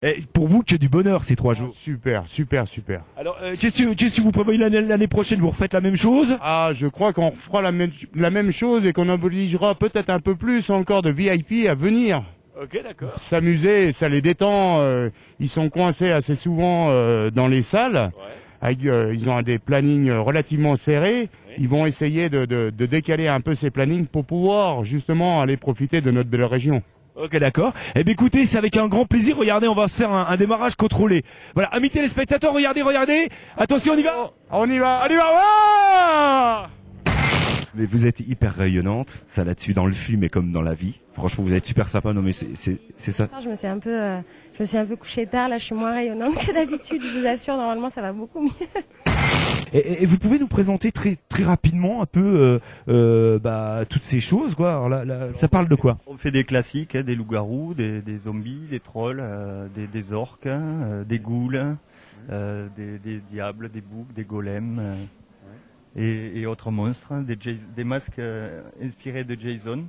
Et pour vous, que du bonheur ces 3 jours. Super, super, super. Alors, qu'est-ce que vous prévoyez l'année prochaine? Vous refaites la même chose? Ah, je crois qu'on fera la même chose et qu'on obligera peut-être un peu plus encore de VIP à venir. Ok, d'accord. S'amuser, ça les détend. Ils sont coincés assez souvent dans les salles. Ils ont des plannings relativement serrés. Ils vont essayer de décaler un peu ces plannings pour pouvoir justement aller profiter de notre belle région. Ok, d'accord. Eh bien, écoutez, c'est avec un grand plaisir. Regardez, on va se faire un démarrage contrôlé. Voilà, amis téléspectateurs, regardez. Attention, on y va. On y va. On y va. Ouais. Mais vous êtes hyper rayonnante, ça là-dessus, dans le film et comme dans la vie. Franchement, vous êtes super sympa. Non, mais c'est ça. Je me suis un peu couchée tard. Là, je suis moins rayonnante que d'habitude. Je vous assure, normalement, ça va beaucoup mieux. Et vous pouvez nous présenter très rapidement un peu toutes ces choses, quoi. Alors là, ça parle de quoi? On fait des classiques, des loups-garous, des zombies, des trolls, des orques, des ghouls, des diables, des boucs, des golems et autres monstres, des masques inspirés de Jason.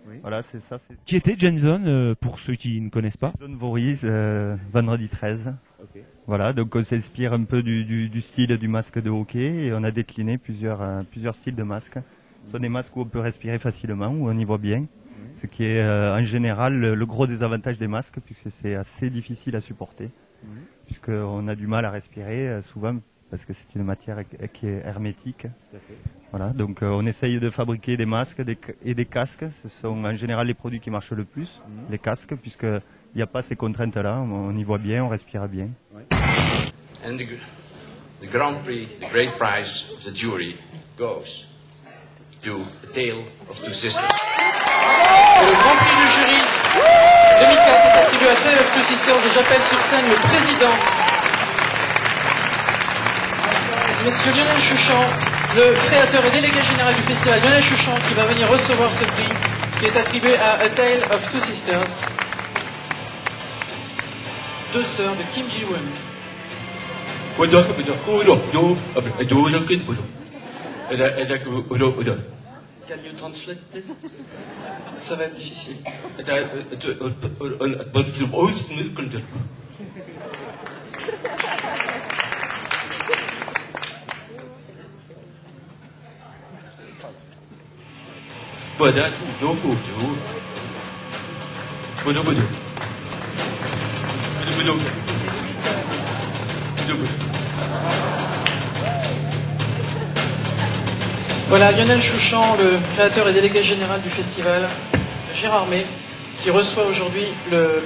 Oui. Voilà, c'est ça. Qui était Jason, pour ceux qui ne connaissent pas? Jason Voorhees, vendredi 13. Okay. Voilà, donc on s'inspire un peu du style du masque de hockey et on a décliné plusieurs styles de masques. Ce sont des masques où on peut respirer facilement, où on y voit bien, ce qui est en général le gros désavantage des masques puisque c'est assez difficile à supporter, puisqu'on a du mal à respirer souvent parce que c'est une matière qui est hermétique. Voilà, donc on essaye de fabriquer des masques et des casques. Ce sont en général les produits qui marchent le plus, les casques, puisque il n'y a pas ces contraintes-là, on y voit bien, on respire bien. And the Grand Prix, the great prize of the jury goes to A Tale of Two Sisters. Et le Grand Prix du jury 2004 est attribué à Tale of Two Sisters et j'appelle sur scène le président, Monsieur Lionel Chouchan, le créateur et délégué général du festival Lionel Chouchan, qui va venir recevoir ce prix qui est attribué à A Tale of Two Sisters. Deux sœurs de Kim Ji-woon. Can you translate, please? Ça va être difficile. Voilà, Lionel Chouchan, le créateur et délégué général du festival, Gérard May, qui reçoit aujourd'hui le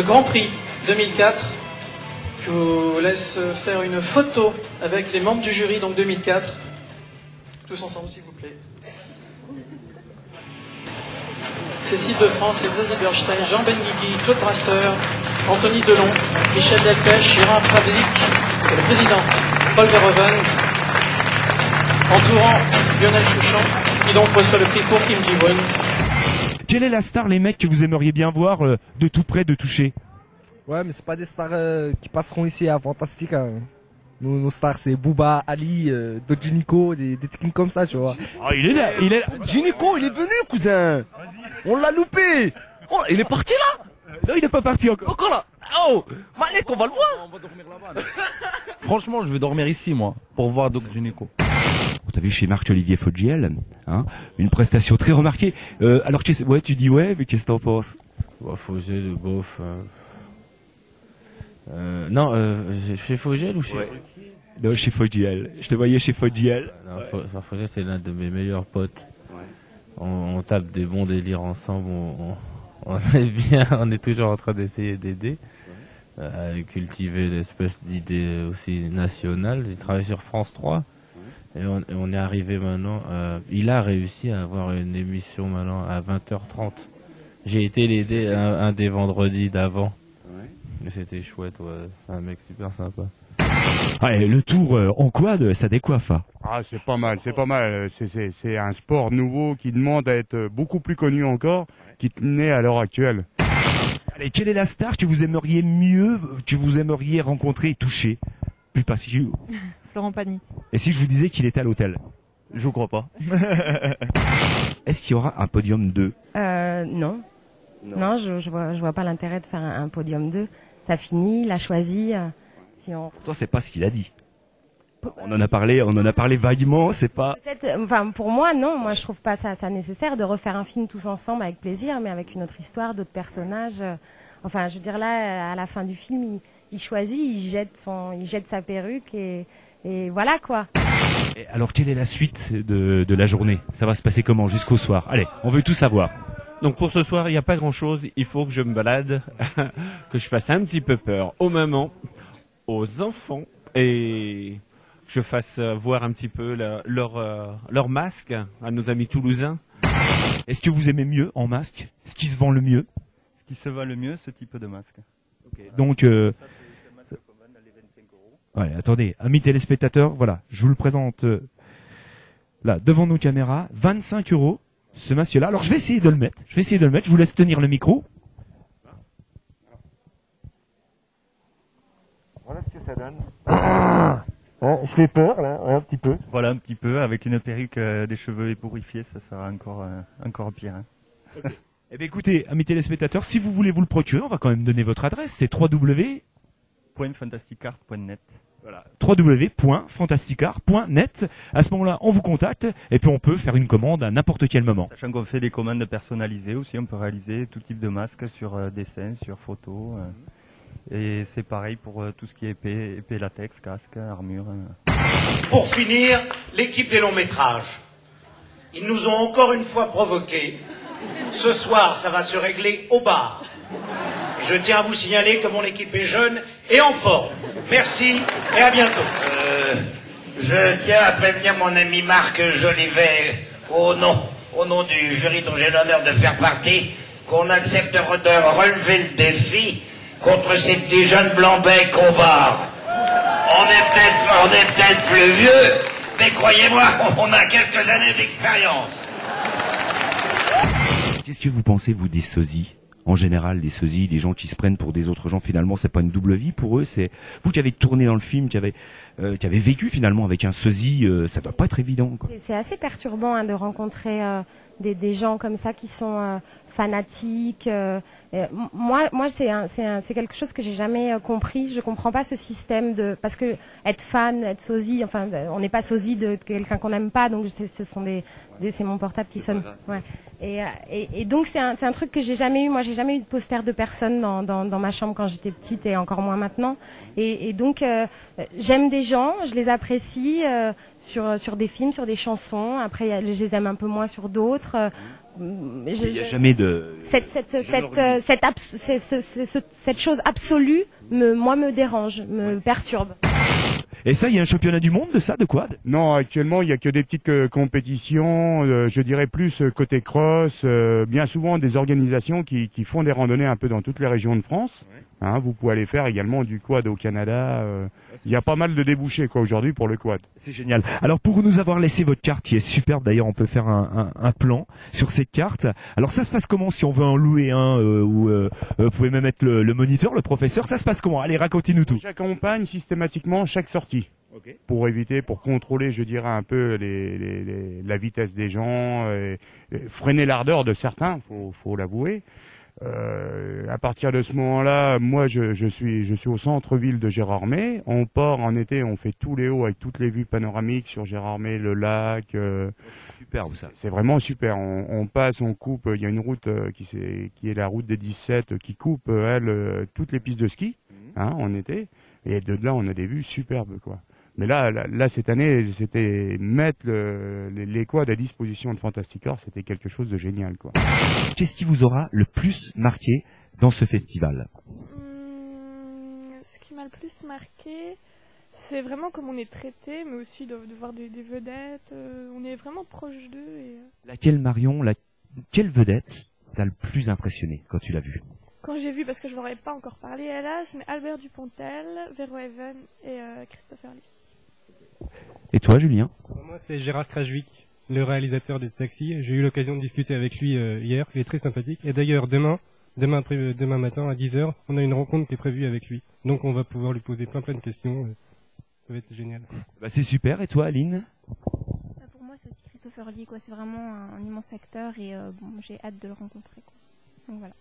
Grand Prix 2004. Je vous laisse faire une photo avec les membres du jury, donc 2004. Tous ensemble, s'il vous plaît. Cécile de France, Elsa Zilberstein, Jean Benguigui, Claude Brasseur, Anthony Delon, Michel Delpech, Gérard Pravzik, le président Paul Verhoeven, entourant Lionel Chouchan, qui donc reçoit le prix pour Kim Ji-woon. Quelle est la star, les mecs, que vous aimeriez bien voir de tout près, de toucher? Ouais, mais c'est pas des stars qui passeront ici à Fantastique. Hein. Nos stars, c'est Booba, Ali, Doji Nico, des techniques comme ça, tu vois. Ah, il est là. Doji Nico, il est venu, cousin. On l'a loupé. Oh, il est parti là. Non, il n'est pas parti encore. Encore là. Oh, Malek, on va le voir. On va dormir là-bas. Franchement, je vais dormir ici, moi, pour voir Doji Nico. T'as vu chez Marc-Olivier Fogiel, hein, une prestation très remarquée. Alors, ouais, tu dis ouais, mais qu'est-ce que t'en penses? Fogiel, bof. Non, chez Fogiel ou chez... Ouais. Non, chez Fogiel. Je te voyais chez Fogiel. Fogiel, c'est l'un de mes meilleurs potes. Ouais. On tape des bons délires ensemble. On est bien, on est toujours en train d'essayer d'aider. À cultiver l'espèce d'idée aussi nationale. Il travaille sur France 3. Et on est arrivé maintenant, il a réussi à avoir une émission maintenant à 20h30. J'ai été l'aider un des vendredis d'avant. Ouais. Mais c'était chouette, ouais. C'est un mec super sympa. Ah, et le tour en quad, ça décoiffe. Hein. Ah, c'est pas mal, c'est pas mal. C'est un sport nouveau qui demande à être beaucoup plus connu encore qu'il n'est à l'heure actuelle. Allez, quelle est la star que vous aimeriez rencontrer et toucher? Plus particulièrement. Florent Pagny. Et si je vous disais qu'il était à l'hôtel? Je vous crois pas. Est-ce qu'il y aura un podium 2? Non, je vois pas l'intérêt de faire un podium 2. ça finit, il a choisi. Si on... Toi, c'est pas ce qu'il a dit. On en a parlé vaguement, c'est pas... Peut-être, enfin, pour moi, non. Moi, je trouve pas ça nécessaire de refaire un film tous ensemble avec plaisir, mais avec une autre histoire, d'autres personnages. Enfin, je veux dire, là, à la fin du film, il choisit, il jette sa perruque et voilà, quoi. Et alors, quelle est la suite de la journée? Ça va se passer comment jusqu'au soir? Allez, on veut tout savoir. Donc pour ce soir, il n'y a pas grand-chose. Il faut que je me balade, que je fasse un petit peu peur aux mamans, aux enfants et que je fasse voir un petit peu leur masque à nos amis toulousains. Est-ce que vous aimez mieux en masque? Ce qui se vend le mieux? Ce qui se vend le mieux, ce type de masque. Okay. Donc, ouais, attendez, amis téléspectateurs, voilà, je vous le présente là, devant nos caméras, 25 €, ce masque-là. Alors, je vais essayer de le mettre, je vous laisse tenir le micro. Voilà ce que ça donne. Je fais peur, là, un petit peu. Voilà, un petit peu, avec une perruque, des cheveux ébouriffés, ça sera encore pire. Hein. Okay. Eh bien, écoutez, amis téléspectateurs, si vous voulez vous le procurer, on va quand même donner votre adresse, c'est www.fantasticart.net. Voilà, www.fantasticart.net. À ce moment-là, on vous contacte et puis on peut faire une commande à n'importe quel moment. Sachant qu'on fait des commandes personnalisées aussi, on peut réaliser tout type de masque sur dessin, sur photo. Et c'est pareil pour tout ce qui est épée latex, casque, armure. Pour finir, l'équipe des longs métrages. Ils nous ont encore une fois provoqués. Ce soir, ça va se régler au bar. Je tiens à vous signaler que mon équipe est jeune et en forme. Merci et à bientôt. Je tiens à prévenir mon ami Marc Jolivet, au nom du jury dont j'ai l'honneur de faire partie, qu'on accepte de relever le défi contre ces petits jeunes blancs-becs au bar. On est peut-être plus vieux, mais croyez-moi, on a quelques années d'expérience. Qu'est-ce que vous pensez, vous, des sosies? En général, des sosies, des gens qui se prennent pour des autres gens, finalement, c'est pas une double vie pour eux. C'est vous qui avez tourné dans le film, qui avez vécu finalement avec un sosie, ça doit pas être évident, quoi. C'est assez perturbant de rencontrer des gens comme ça qui sont fanatiques. Moi, c'est quelque chose que j'ai jamais compris. Je comprends pas ce système parce que être fan, être sosie, enfin, on n'est pas sosie de quelqu'un qu'on n'aime pas, donc c'est mon portable qui sonne. Ouais. Et donc c'est un truc que j'ai jamais eu. Moi, j'ai jamais eu de poster de personne dans ma chambre quand j'étais petite et encore moins maintenant. Et donc j'aime des gens, je les apprécie sur des films, sur des chansons. Après, je les aime un peu moins sur d'autres. Il n'y a jamais de... Cette chose absolue, me dérange, me perturbe. Et ça, il y a un championnat du monde de ça, de quad? Non, actuellement, il y a que des petites compétitions, je dirais plus côté cross, bien souvent des organisations qui font des randonnées un peu dans toutes les régions de France. Ouais. Hein, vous pouvez aller faire également du quad au Canada. Il y a pas mal de débouchés aujourd'hui pour le quad. C'est génial. Alors pour nous avoir laissé votre carte qui est superbe, d'ailleurs on peut faire un plan sur cette carte. Alors ça se passe comment si on veut en louer un ou vous pouvez même être le moniteur, le professeur, ça se passe comment? Allez, racontez-nous tout. J'accompagne systématiquement chaque sortie. Okay. Pour contrôler, je dirais, un peu la vitesse des gens, freiner l'ardeur de certains, faut l'avouer. À partir de ce moment-là, moi, je suis au centre-ville de Gérardmer. On part en été, on fait tous les hauts avec toutes les vues panoramiques sur Gérardmer, le lac. Superbe ça. C'est vraiment super. On passe, on coupe. Il y a une route qui est la route des 17 qui coupe toutes les pistes de ski en été. Et de là, on a des vues superbes, quoi. Mais là, cette année, c'était mettre les quads à disposition de Fantasticart, c'était quelque chose de génial, quoi. Qu'est-ce qui vous aura le plus marqué dans ce festival? Ce qui m'a le plus marqué, c'est vraiment comme on est traité, mais aussi de voir des vedettes. On est vraiment proche d'eux. Laquelle, Marion, quelle vedette t'a le plus impressionné quand tu l'as vue? Quand j'ai vu, parce que je ne leur ai pas encore parlé, hélas, mais Albert Dupontel, Vero Even et Christopher Lee. Et toi, Julien? Moi, c'est Gérard Krajewicz, le réalisateur des Taxis. J'ai eu l'occasion de discuter avec lui hier. Il est très sympathique. Et d'ailleurs, demain matin à 10h, on a une rencontre qui est prévue avec lui. Donc, on va pouvoir lui poser plein de questions. Ça va être génial. Bah, c'est super. Et toi, Aline? Pour moi, c'est aussi Christopher Lee, quoi. C'est vraiment un immense acteur et j'ai hâte de le rencontrer, quoi. Donc voilà.